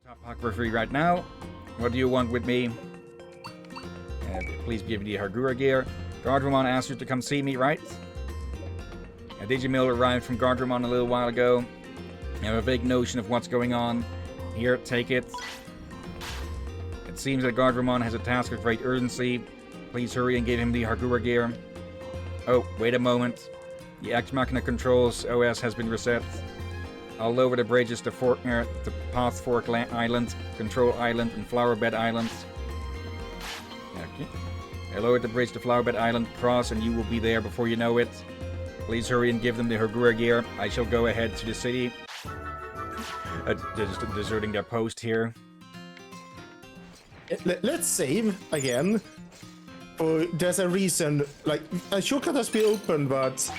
Top Hawk for free right now. What do you want with me? Please give me the Hargura gear. Gardramon asked you to come see me, right? Digimon arrived from Gardramon a little while ago. I have a vague notion of what's going on. Here, take it. It seems that Gardramon has a task of great urgency. Please hurry and give him the Hargura gear. Oh, wait a moment. The Ex Machina Controls OS has been reset. I'll lower the bridges to Path Fork Island, Control Island, and Flowerbed Island. Okay. I lowered the bridge to Flowerbed Island, cross, and you will be there before you know it. Please hurry and give them the Hargura gear. I shall go ahead to the city. They're just deserting their post here. Let's save again. There's a reason, like, a shortcut has been opened, but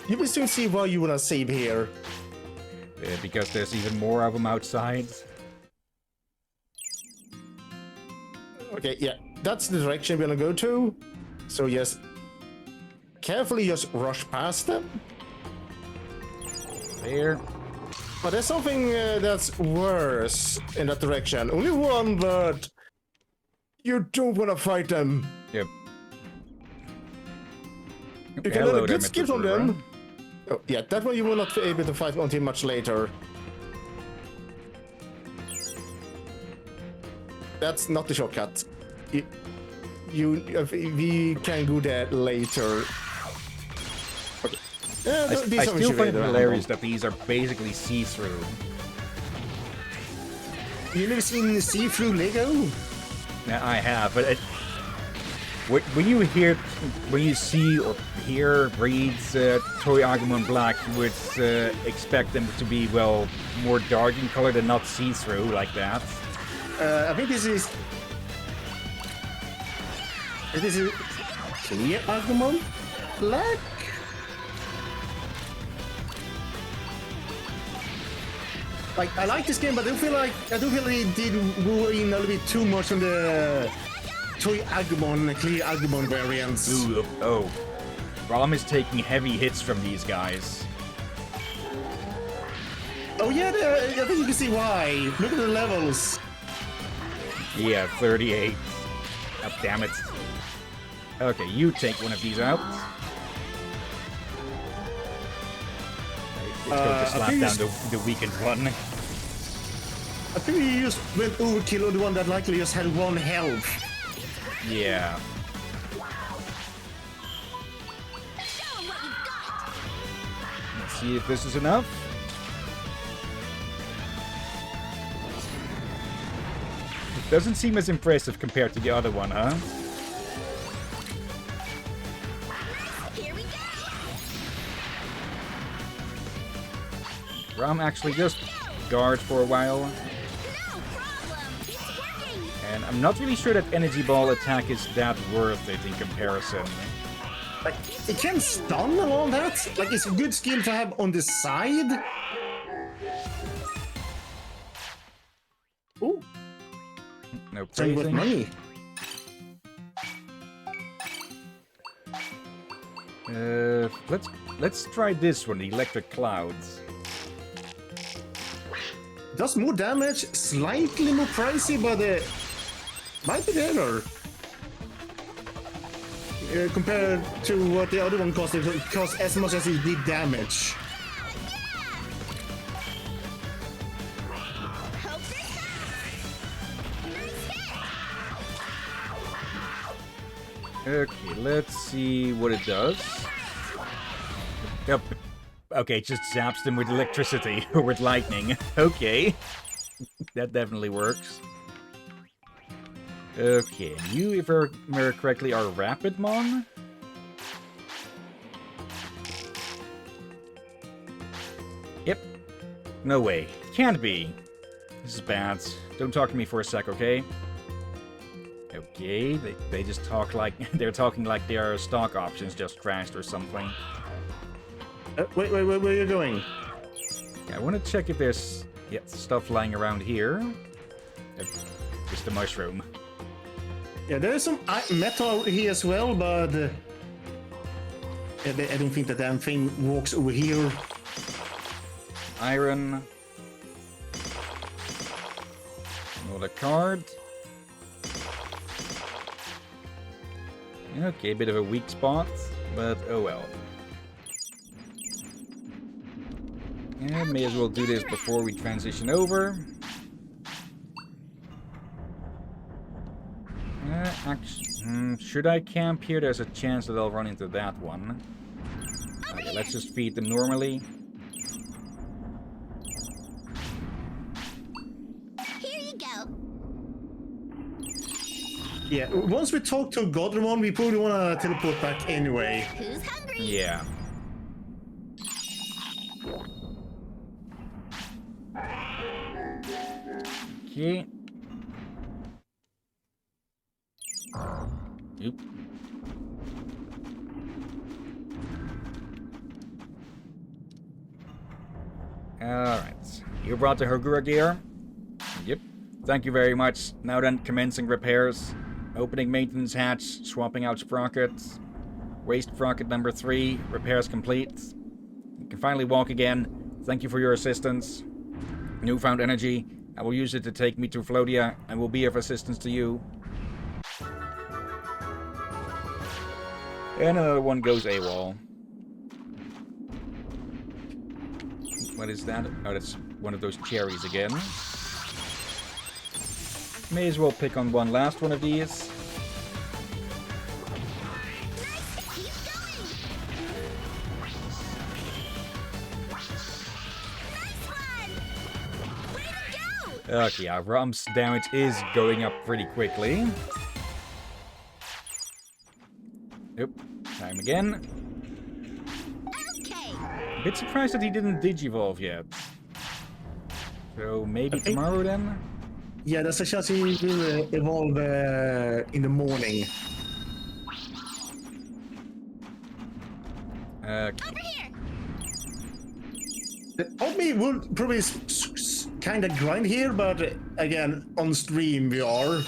you will soon see why you wanna save here. Because there's even more of them outside. Okay, yeah, that's the direction we're gonna go to. So just carefully just rush past them. There. But there's something that's worse in that direction. Only one, but you don't want to fight them. Yep. You can let a good skip on them. Oh, yeah, that one you will not be able to fight until much later. That's not the shortcut. We can go there later. Okay. I still find it hilarious that these are basically see-through. You never seen see-through Lego? Yeah, I have, but when you see or hear reads Toy Agumon Black, you would expect them to be, well, more dark in color than not see-through like that. I think this is clear Agumon Black. Like, I like this game, but I don't feel like it did go in a little bit too much on the Toy Agumon, clear Agumon variants. Ooh, oh. Rom is taking heavy hits from these guys. Oh yeah, I think you can see why. Look at the levels. Yeah, 38. Oh, damn it. Okay, you take one of these out. Let's go to slap down the weakened one. I think you just went overkill on the one that likely just had one health. Yeah. Let's see if this is enough. It doesn't seem as impressive compared to the other one, huh? Here we go. Ram actually just guard for a while. No problem. It's working. And I'm not really sure that Energy Ball attack is that worth it in comparison. Like, it can stun and all that. Like, it's a good skill to have on the side. Ooh. No Same with praising. money. Let's try this one, the Electric Clouds. Does more damage, slightly more pricey, but might be better. Compared to what the other one cost, it cost as much as it did damage. Hope this helps. Okay, let's see what it does. Yep. Okay, it just zaps them with electricity, or with lightning. Okay. That definitely works. Okay, you, if I remember correctly, are Rapidmon? Yep. No way. Can't be. This is bad. Don't talk to me for a sec, okay? Okay, they just talk like... They're talking like their stock options just crashed or something. Wait, where are you going? I want to check if there's stuff lying around here. Just a mushroom. Yeah, there is some metal here as well, but I don't think that damn thing walks over here. Iron. Draw the card. Okay, a bit of a weak spot, but oh well. Yeah, may as well do this before we transition over. Should I camp here? There's a chance that I'll run into that one. Okay, let's just feed them normally. Here you go. Yeah, once we talk to Godramon, we probably want to teleport back anyway. Who's hungry? Yeah. Okay. Oop. Alright. You brought the Hagura gear? Yep. Thank you very much. Now then, commencing repairs. Opening maintenance hatch, swapping out sprockets. Waste sprocket number 3, repairs complete. You can finally walk again. Thank you for your assistance. Newfound energy. I will use it to take me to Flodia and will be of assistance to you. And another one goes AWOL. What is that? Oh, that's one of those cherries again. May as well pick on one last one of these. Keep going. Nice one. Way to go. Okay, our Rum's damage is going up pretty quickly. Yep, time again. Okay. A bit surprised that he didn't Digivolve yet. So maybe Okay. tomorrow then? Yeah, there's a chance he will evolve in the morning. Okay. Over here. The Omni will probably kind of grind here, but again, on stream we are.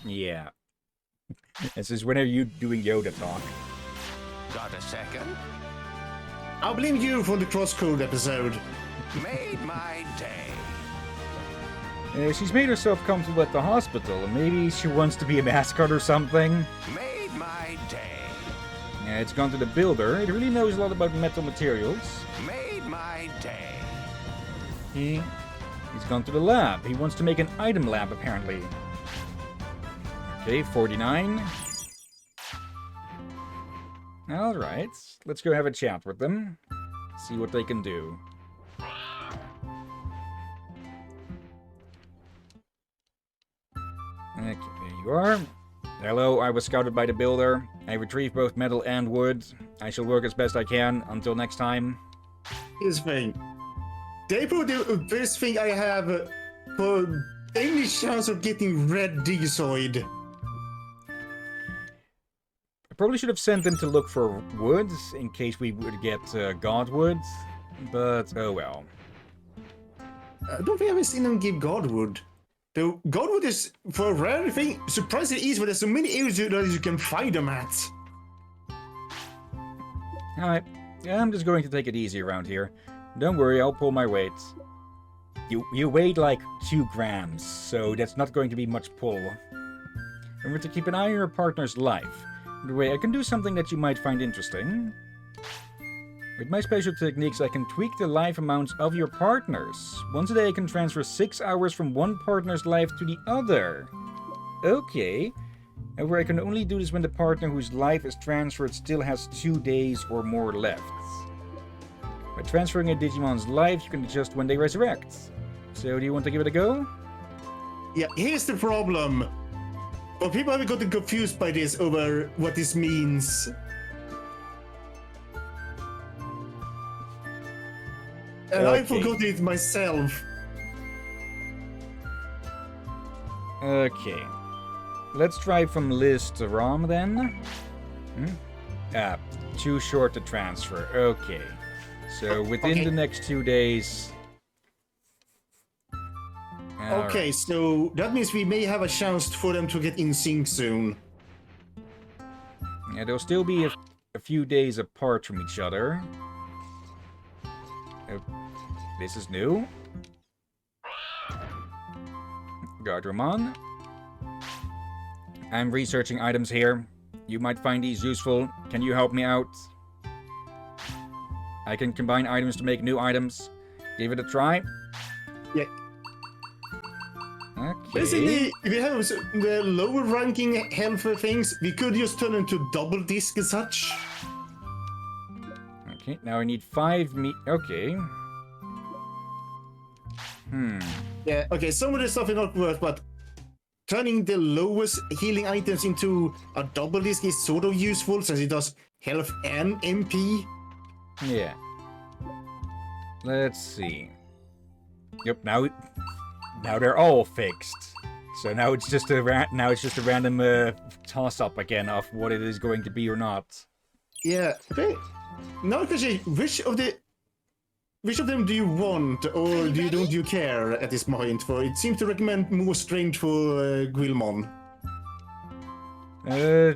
Yeah. This is whenever you doing Yoda talk. Got a second? I'll blame you for the crosscode episode. Made my day. She's made herself comfortable at the hospital, and maybe she wants to be a mascot or something. Made my day. It's gone to the builder. It really knows a lot about metal materials. Made my day. He's gone to the lab. He wants to make an item lab, apparently. Okay, 49. Alright, let's go have a chat with them. See what they can do. Okay, there you are. Hello, I was scouted by the builder. I retrieved both metal and wood. I shall work as best I can. Until next time. Here's the thing. They put the best thing I have for any chance of getting red Digizoid. I probably should have sent them to look for wood, in case we would get Godwood. But, oh well. I don't think I've ever seen them give Godwood. Though Godwood is, for a rare thing, surprisingly easy, but there's so many areas that you can find them at. Alright, I'm just going to take it easy around here. Don't worry, I'll pull my weight. You weighed like 2 grams, so that's not going to be much pull. Remember to keep an eye on your partner's life. By the way, I can do something that you might find interesting. With my special techniques, I can tweak the life amounts of your partners. Once a day, I can transfer 6 hours from one partner's life to the other. Okay. However, I can only do this when the partner whose life is transferred still has 2 days or more left. By transferring a Digimon's life, you can adjust when they resurrect. So, do you want to give it a go? Yeah, here's the problem. Well, people have gotten confused by this over what this means. And I Okay. forgot it myself. Okay. Let's try from Liz to Rom then. Too short to transfer. Okay. So within Okay. the next 2 days. Okay, so that means we may have a chance for them to get in sync soon. Yeah, they'll still be a few days apart from each other. This is new. Gardramon. I'm researching items here. You might find these useful. Can you help me out? I can combine items to make new items. Give it a try. Yeah. Okay. Basically, if we have the lower ranking health things, we could just turn into double disc and such. Okay, now I need 5 meat. Okay. Yeah, okay, some of the stuff is not worth, but turning the lowest healing items into a double disc is sort of useful since it does health and MP. Yeah. Let's see. Yep, now they're all fixed. So now it's just a random toss-up again of what it is going to be or not. Yeah, okay. Now, question: which of them do you want, or don't you care at this point? For it seems to recommend more strength for Guilmon.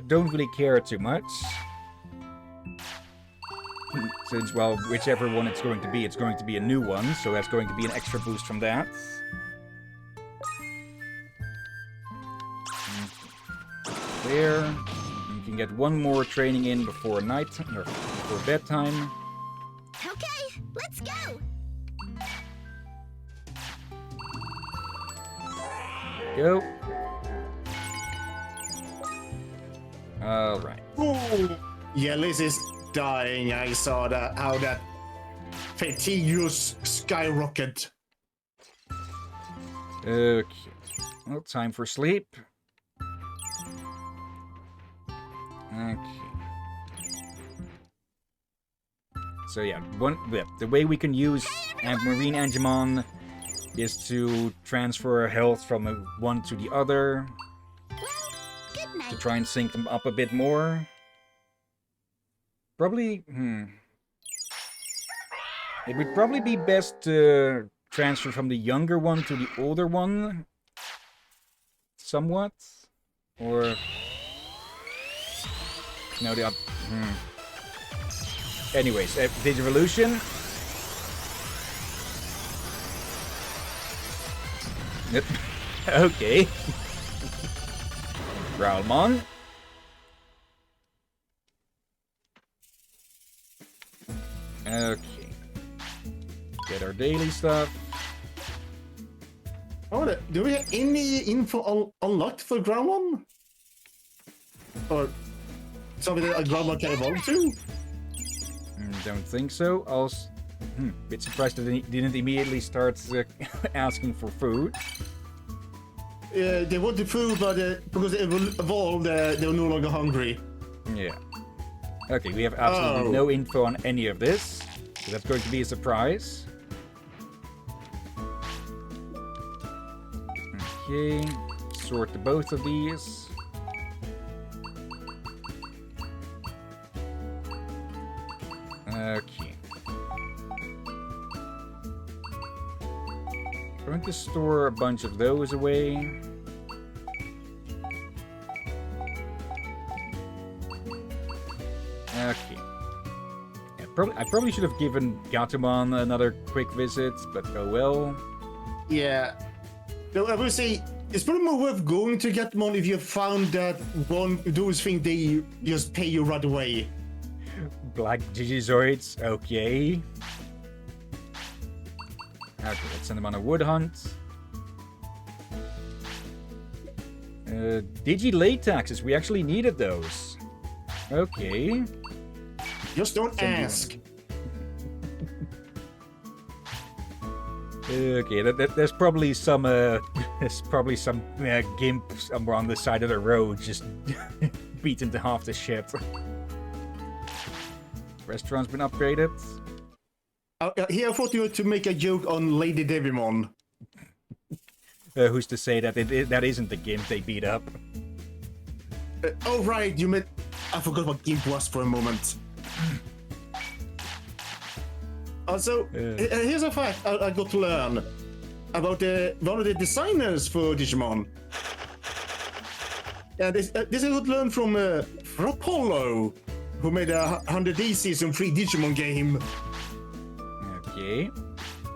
Don't really care too much. Since, well, whichever one it's going to be a new one, so that's going to be an extra boost from that. There. You can get one more training in before night, or before bedtime. Okay, let's go. Go. Alright. Ooh, yeah, Liz is dying. I saw that how that fatigue just skyrocket. Okay. Well, time for sleep. Okay. So yeah, the way we can use Marine Angemon is to transfer health from one to the other Well, good night. to try and sync them up a bit more. Probably, It would probably be best to transfer from the younger one to the older one. Somewhat. Or... No, the other... Anyways, Digivolution. Yep. Okay. Growlmon. Okay. Get our daily stuff. Oh, do we have any info unlocked for Growlmon? Or something that a Growlmon can evolve to? Don't think so. Also, bit surprised that they didn't immediately start asking for food. They wanted food, but because they evolved, they were no longer hungry. Yeah. Okay, we have absolutely no info on any of this, so that's going to be a surprise. Okay, sort the both of these. Okay. Going to store a bunch of those away. Okay. Yeah, I probably should have given Gatomon another quick visit, but oh well. Yeah. No, I would say it's probably more worth going to Gatomon if you found that those things they just pay you right away. Black Digizoids, okay. Okay, let's send them on a wood hunt. Digi-Latexes, we actually needed those. Okay. Just don't ask. Okay, there's probably some gimp somewhere on the side of the road just beaten to half the shit. Restaurant's been upgraded. Here I thought you were to make a joke on Lady Devimon. Who's to say that that isn't the gimp they beat up? Oh right, you meant... I forgot what Gimp was for a moment. Also, here's a fact I got to learn about one of the designers for Digimon. And this I got to learn from Apollo, who made a 100D Season 3 Digimon game. Okay.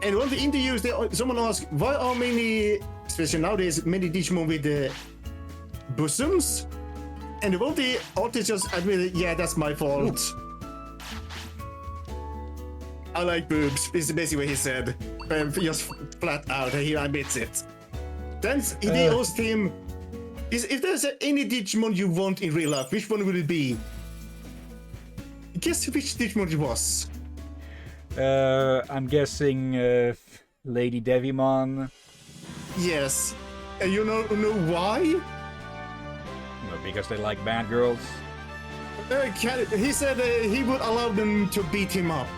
And one of the interviews, someone asked, why are many especially nowadays, many Digimon with bosoms, and one of the artists just admitted, yeah, that's my fault. I like boobs. This is basically what he said. Just flat out, he admits it. Then they asked him, if there's any Digimon you want in real life, which one would it be? Guess which Digimon it was? I'm guessing Lady Devimon. Yes. And you know why? No, because they like bad girls. He said he would allow them to beat him up.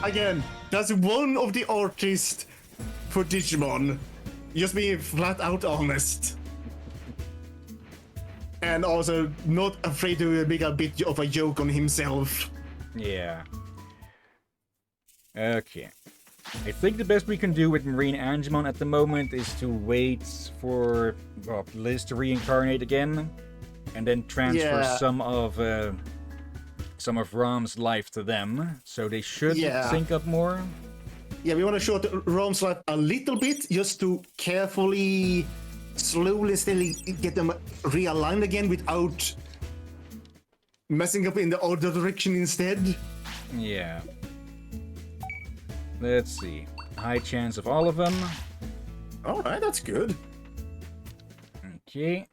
Again, that's one of the artists for Digimon. Just being flat out honest. And also not afraid to make a bit of a joke on himself. Yeah. Okay. I think the best we can do with Marine Angemon at the moment is to wait for Liz to reincarnate again, and then transfer some of Rom's life to them, so they should sync up more. Yeah, we want to short Rom's life a little bit, just to carefully, slowly, steadily get them realigned again without messing up in the other direction instead. Yeah. Let's see. High chance of all of them. Alright, that's good. Okay.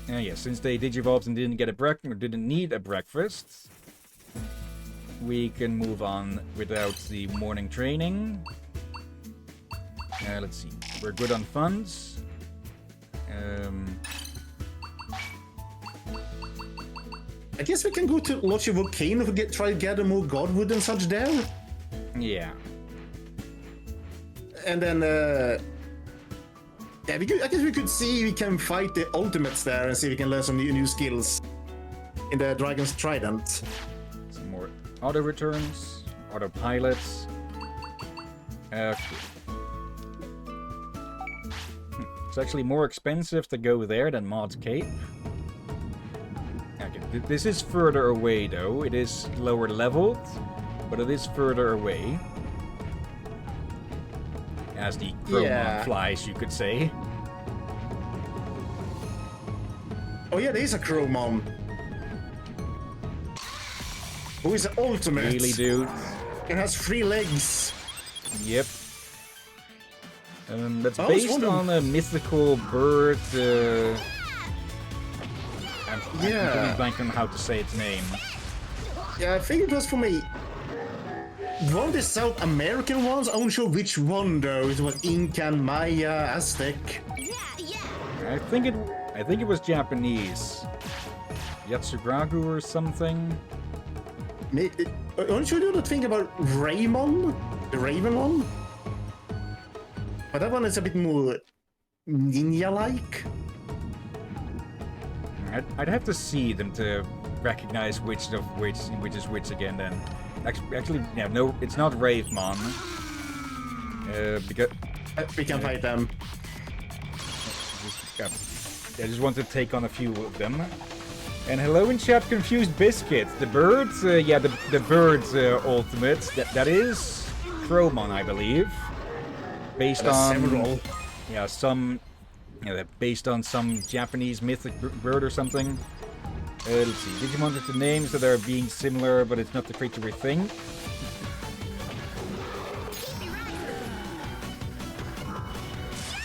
Yeah, since they digivolved and didn't get a breakfast, or didn't need a breakfast, we can move on without the morning training. Let's see. We're good on funds. I guess we can go to Lodge Volcano to try to gather more godwood and such there. Yeah. And then, yeah, I guess we could see we can fight the ultimates there and see if we can learn some new skills in the Dragon's Trident. Some more auto returns, autopilots. Okay. It's actually more expensive to go there than Maud's Cape. Okay, this is further away though. It is lower leveled, but it is further away. As the Chromon flies, you could say. Oh yeah, there is a Chromon. Who is the ultimate? Really, dude? It has 3 legs. Yep. That's based on a mythical bird. I'm completely blank on how to say its name. Yeah, I think it was from one of the South American ones. I'm not sure which one though. It was Inca, Maya, Aztec. I think it was Japanese. Yatsugragu or something. Aren't you not think about Raymond? The Raven one? But that one is a bit more ninja-like. I'd have to see them to recognize which is which again. Then, actually, yeah, no, it's not Ravemon. Because we can fight them. I just want to take on a few of them. And hello in chat, Confused Biscuit. The birds, yeah, the birds ultimate. That is Chromon, I believe. Based on several. Yeah, based on some Japanese mythic bird or something. Let's see. Digimon with the names that are being similar, but it's not the creature we think.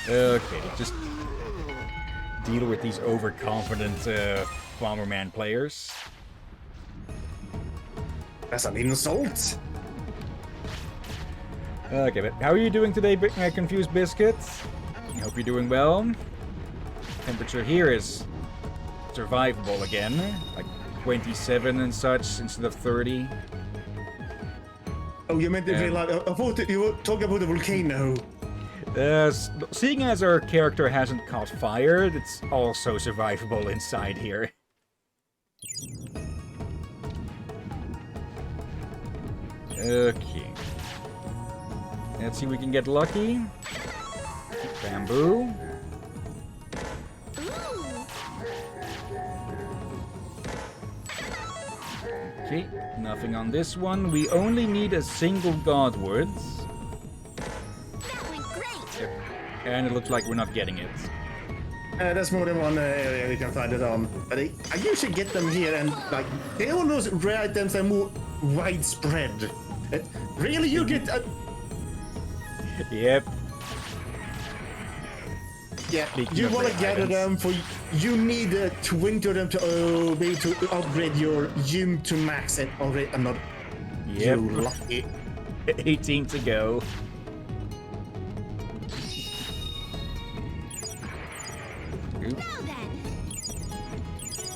Okay, just deal with these overconfident Bomberman players. That's an insult. Okay, but how are you doing today, Confused Biscuit? I hope you're doing well. Temperature here is survivable again, like 27 and such instead of 30. Oh, you meant I thought you were talking about the volcano. Seeing as our character hasn't caught fire, it's also survivable inside here. Okay. Let's see if we can get lucky. Bamboo. Okay, Nothing on this one. We only need a single Godwoods. That went great. Yep. And it looks like we're not getting it. There's more than one area you can find it on. But I usually get them here, and like they all those rare items are more widespread. Really, you get? Yep. Yeah, Speaking you of want to rare gather items. them for. You need 20 of them to be able to upgrade your gym to max, and already I'm not. Yep. You lucky. 18 to go. Oop. Now then.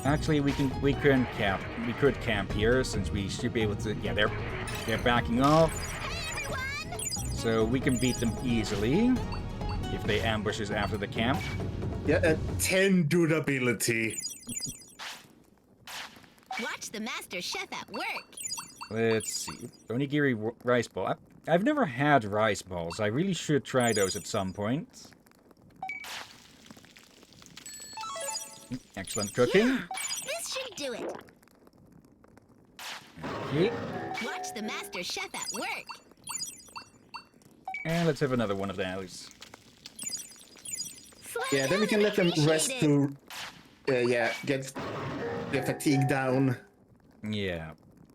Actually, we could camp here since we should be able to. Yeah, they're backing off, Hey, everyone. so we can beat them easily if they ambush us after the camp. Yeah, 10 durability. Watch the master chef at work. Let's see. Onigiri rice ball. I've never had rice balls. I really should try those at some point. Excellent cooking. Yeah, this should do it. Okay. Watch the master chef at work. And let's have another one of those. Yeah, then we can let them rest to, get their fatigue down. Yeah.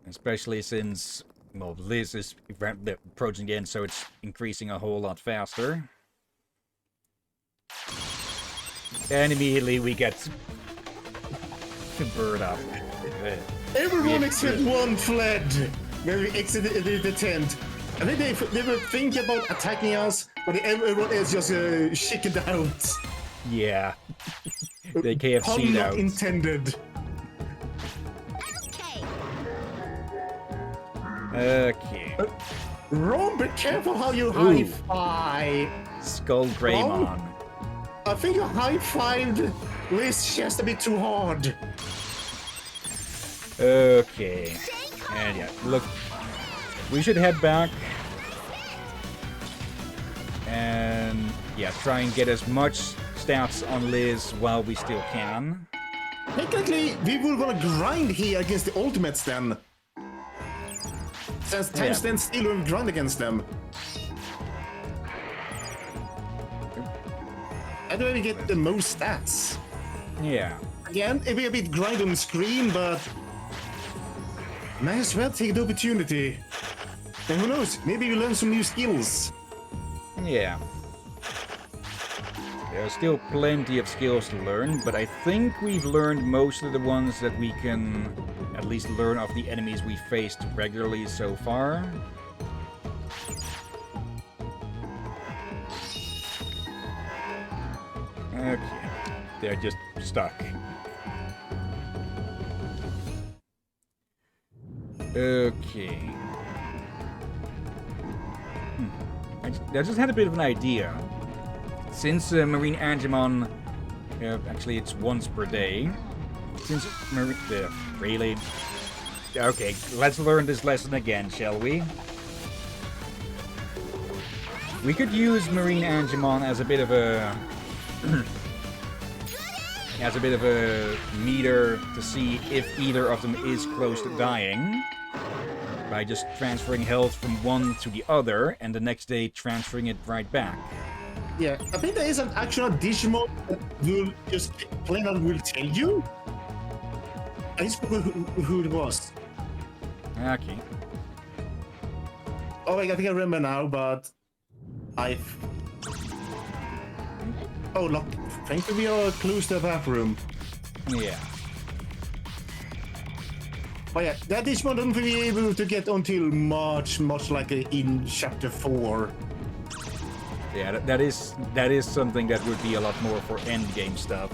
Especially since, well, Liz is approaching the end, so it's increasing a whole lot faster. And immediately we get the bird up. Everyone except one fled when we exited the tent. I think they were thinking about attacking us, but everyone else just chickened out. Yeah. They Pun KFC'd not out. intended. Okay. Okay. Ron, be careful how you Ooh. high-five. Skull Greymon. I think you high-fived Liz just a bit too hard. Okay. And yeah, look. We should head back. And yeah, try and get as much stats on Liz while we still can. Technically, we will gonna grind here against the ultimates then. Since time Yeah. stands still when we grind against them. How do we get the most stats? Yeah. Again, it'll be a bit grind on the screen, but might as well take the opportunity. And who knows, maybe we learn some new skills. Yeah. There are still plenty of skills to learn, but I think we've learned most of the ones that we can at least learn of the enemies we faced regularly so far. Okay. They're just stuck. Okay. I just had a bit of an idea. Since Marine Angemon, actually it's once per day. Since really? Okay, let's learn this lesson again, shall we? We could use Marine Angemon as a bit of a meter to see if either of them is close to dying. By just transferring health from one to the other, and the next day transferring it right back. Yeah, I think there is an actual Digimon that will just plain out will tell you. I just forgot who it was. Okay. Oh, I think I remember now, but Oh, look, thank you, we are close to the bathroom. Yeah. But yeah, that Digimon doesn't be able to get until March, much like in Chapter 4. Yeah, that is something that would be a lot more for endgame stuff.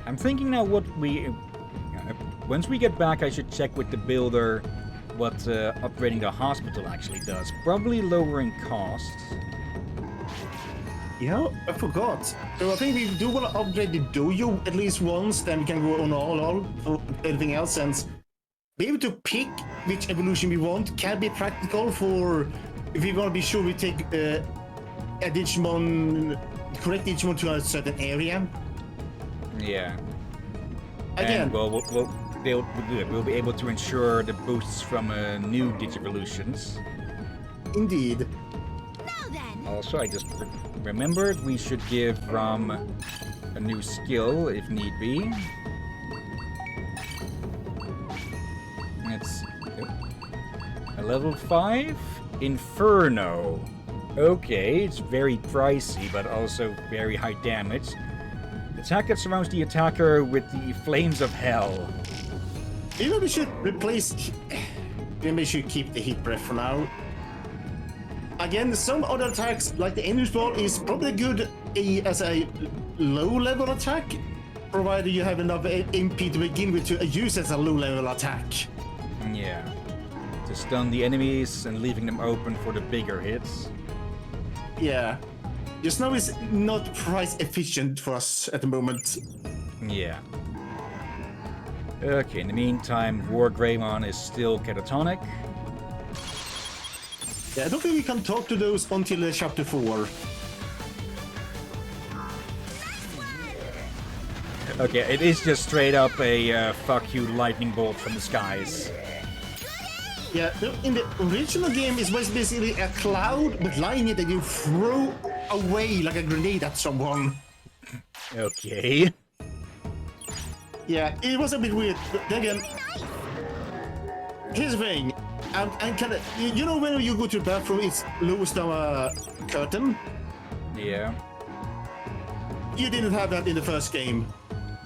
I'm thinking now what we... Once we get back, I should check with the builder what upgrading the hospital actually does. Probably lowering costs. Yeah, I forgot. So I think we do want to upgrade the dojo at least once, then we can go on all for everything else, and be able to pick which evolution we want can be practical for if we want to be sure we take a Digimon, correct Digimon to a certain area. Yeah. Again, And we'll be able to ensure the boosts from new Digivolutions. indeed. Now then. Also, I just remembered we should give Rom a new skill if need be. It's a level 5 Inferno. Okay, it's very pricey, but also very high damage. Attack that surrounds the attacker with the flames of hell. Maybe we should replace. Maybe we should keep the heat breath for now. Again, some other attacks, like the Endless Ball, is probably good as a low-level attack, provided you have enough MP to begin with to use as a low-level attack. Yeah. To stun the enemies and leaving them open for the bigger hits. Yeah. Your snow is not price efficient for us at the moment. Yeah. Okay, in the meantime, War Greymon is still catatonic. Yeah, I don't think we can talk to those until chapter 4. Okay, it is just straight up a fuck you lightning bolt from the skies. Yeah, in the original game, it was basically a cloud with lightning that you throw away like a grenade at someone. Okay. Yeah, it was a bit weird. But then again, here's the thing. I'm kind of, you know, when you go to the bathroom, it's lowest down a curtain. Yeah. You didn't have that in the first game.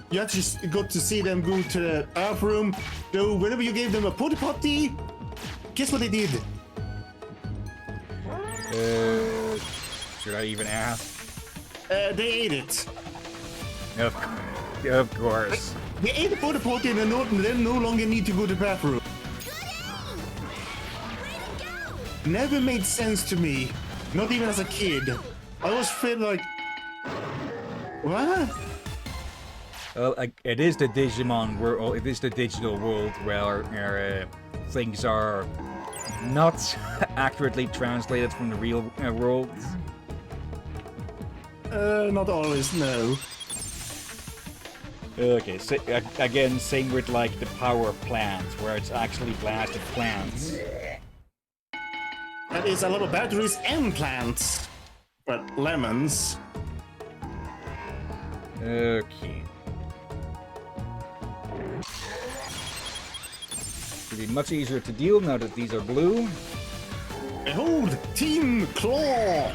You actually got to see them go to the bathroom. So whenever you gave them a potty, guess what they did? Should I even ask? They ate it. Of course. They ate the potty and they no longer need to go to the bathroom. Never made sense to me. Not even as a kid. I always felt like, what? Well, it is the Digimon world. It is the digital world where things are not accurately translated from the real world. Not always, no. Okay, so, again, same with like the power plant, where it's actually blasted plants. That is a lot of batteries and plants. But lemons. Okay. It'll be much easier to deal now that these are blue. Behold, Team Claw!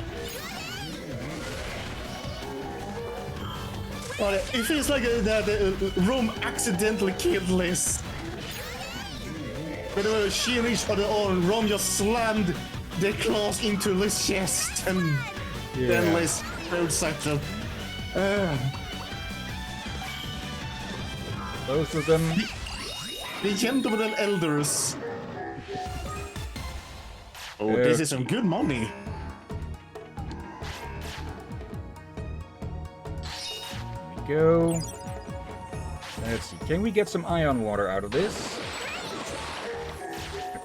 Well, it feels like that Rome accidentally killed Liz. Whenever she reached for the arm, Rome just slammed the claws into Liz's chest, and then Liz rode Satchel. Both of them. The gentlemen elders. Oh, this is some good money. Go. Let's see. Can we get some ion water out of this?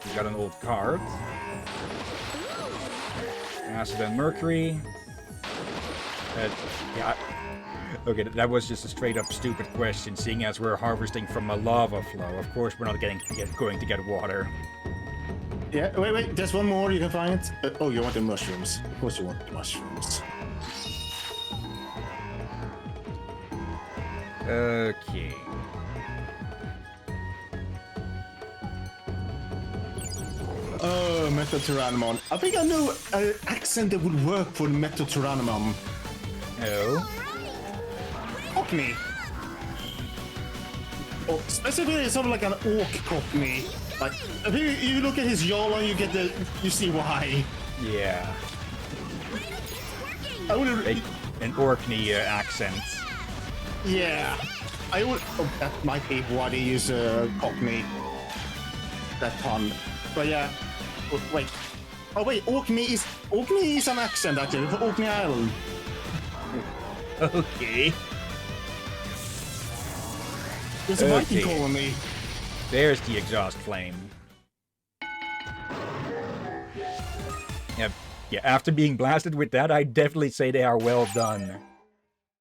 We got an old card. Acid and mercury. Yeah. Okay, that was just a straight up stupid question, seeing as we're harvesting from a lava flow. Of course, we're not going to get water. Yeah, wait, there's one more you can find. Oh, you want the mushrooms. Of course you want the mushrooms. Okay. Oh, Metatyrannomon. I think I know an accent that would work for Metatyrannomon. Oh. Cockney. Oh, specifically something like an orc Cockney. Like, if you look at his jawline, you see why. Yeah. I would An Orkney accent. Yeah. I would. Oh, that might be why they use Cockney. That pun. But yeah. Oh, wait. Oh wait, Orkney is an accent actually for Orkney Island. Okay. It's a Viking colony. There's the exhaust flame. Yeah, Yeah, after being blasted with that, I definitely say they are well done.